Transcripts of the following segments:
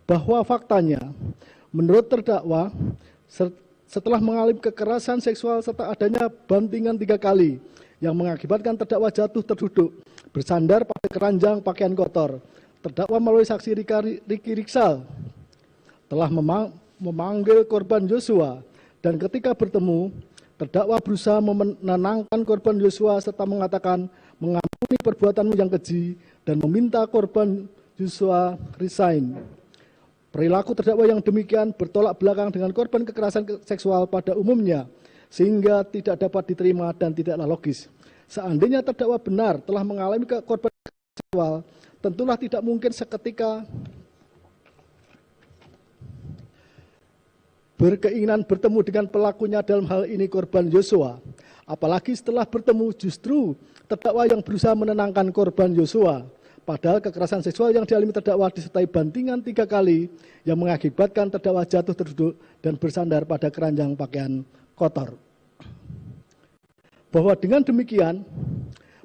bahwa faktanya, menurut terdakwa, setelah mengalami kekerasan seksual serta adanya bantingan 3 kali yang mengakibatkan terdakwa jatuh terduduk, bersandar pada keranjang pakaian kotor, terdakwa melalui saksi Ricky Riksal telah memanggil korban Joshua, dan ketika bertemu, terdakwa berusaha menenangkan korban Joshua serta mengatakan mengampuni perbuatanmu yang keji dan meminta korban Joshua resign. Perilaku terdakwa yang demikian bertolak belakang dengan korban kekerasan seksual pada umumnya, sehingga tidak dapat diterima dan tidaklah logis. Seandainya terdakwa benar telah mengalami korban kekerasan seksual, tentulah tidak mungkin seketika berkeinginan bertemu dengan pelakunya, dalam hal ini korban Joshua. Apalagi setelah bertemu justru terdakwa yang berusaha menenangkan korban Joshua. Padahal kekerasan seksual yang dialami terdakwa disertai bantingan 3 kali yang mengakibatkan terdakwa jatuh terduduk dan bersandar pada keranjang pakaian kotor. Bahwa dengan demikian,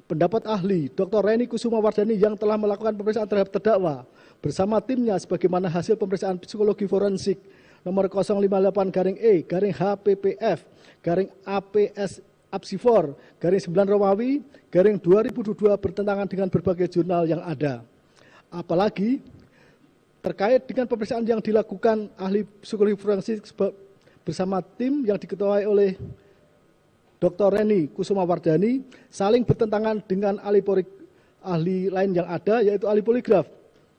pendapat ahli Dr. Reni Kusuma Wardani yang telah melakukan pemeriksaan terhadap terdakwa bersama timnya sebagaimana hasil pemeriksaan psikologi forensik nomor 058-HPPF-APS-9-Romawi-2022 bertentangan dengan berbagai jurnal yang ada. Apalagi terkait dengan pemeriksaan yang dilakukan ahli psikologi forensik bersama tim yang diketuai oleh Dr. Reni Kusuma Wardani saling bertentangan dengan ahli lain yang ada, yaitu ahli poligraf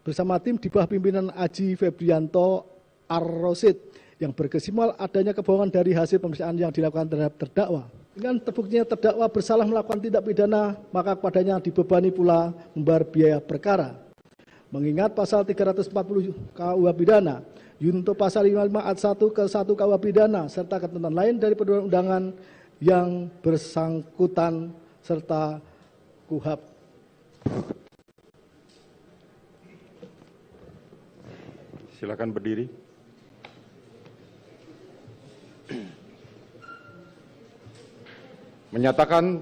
bersama tim di bawah pimpinan Aji Febrianto Ar-Rosid yang berkesimpulan adanya kebohongan dari hasil pemeriksaan yang dilakukan terhadap terdakwa. Dengan terbuktinya terdakwa bersalah melakukan tindak pidana, maka kepadanya dibebani pula membayar biaya perkara. Mengingat pasal 340 KUH pidana, junto pasal 55 ayat 1 ke 1 KUH pidana serta ketentuan lain dari perundang-undangan yang bersangkutan serta KUHP. Silakan berdiri. Menyatakan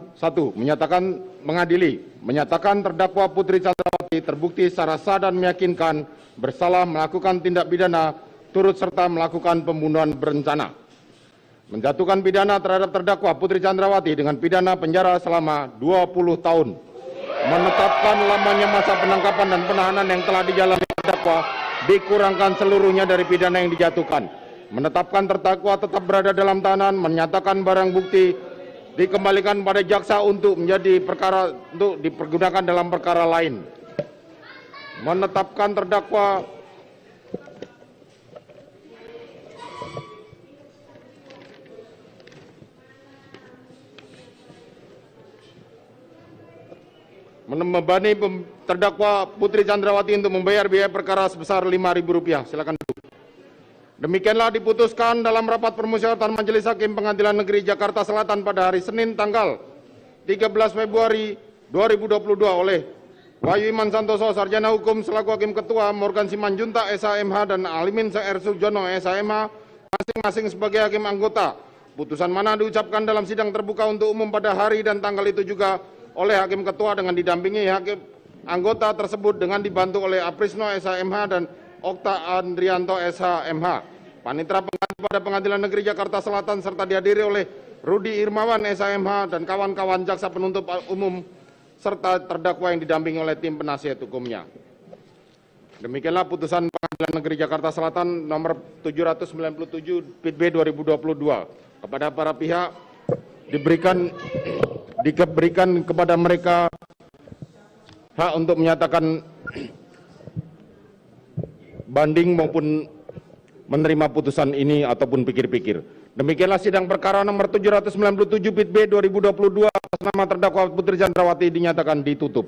mengadili, menyatakan terdakwa Putri Chandrawati terbukti secara sah dan meyakinkan bersalah melakukan tindak pidana turut serta melakukan pembunuhan berencana. Menjatuhkan pidana terhadap terdakwa Putri Chandrawati dengan pidana penjara selama 20 tahun. Menetapkan lamanya masa penangkapan dan penahanan yang telah dijalani terdakwa dikurangkan seluruhnya dari pidana yang dijatuhkan. Menetapkan terdakwa tetap berada dalam tahanan, menyatakan barang bukti dikembalikan pada jaksa untuk menjadi perkara untuk dipergunakan dalam perkara lain. Menetapkan terdakwa membebani terdakwa Putri Chandrawati untuk membayar biaya perkara sebesar Rp5.000. Silakan duduk. Demikianlah diputuskan dalam rapat permusyawaratan Majelis Hakim Pengadilan Negeri Jakarta Selatan pada hari Senin tanggal 13 Februari 2022 oleh Wahyu Iman Santoso, Sarjana Hukum selaku Hakim Ketua, Morgan Simanjuntak SHMH dan Alimin R. Sujono SHMH masing-masing sebagai Hakim Anggota. Putusan mana diucapkan dalam sidang terbuka untuk umum pada hari dan tanggal itu juga oleh Hakim Ketua dengan didampingi Hakim Anggota tersebut dengan dibantu oleh Aprisno SHMH dan Okta Andrianto SHMH. Panitera pada Pengadilan Negeri Jakarta Selatan serta dihadiri oleh Rudi Irmawan SHMH dan kawan-kawan jaksa penuntut umum serta terdakwa yang didampingi oleh tim penasihat hukumnya. Demikianlah putusan Pengadilan Negeri Jakarta Selatan nomor 797 PIT B 2022. Kepada para pihak diberikan kepada mereka hak untuk menyatakan banding maupun menerima putusan ini ataupun pikir-pikir. Demikianlah sidang perkara nomor 797 PIT B 2022 atas nama terdakwa Putri Chandrawati dinyatakan ditutup.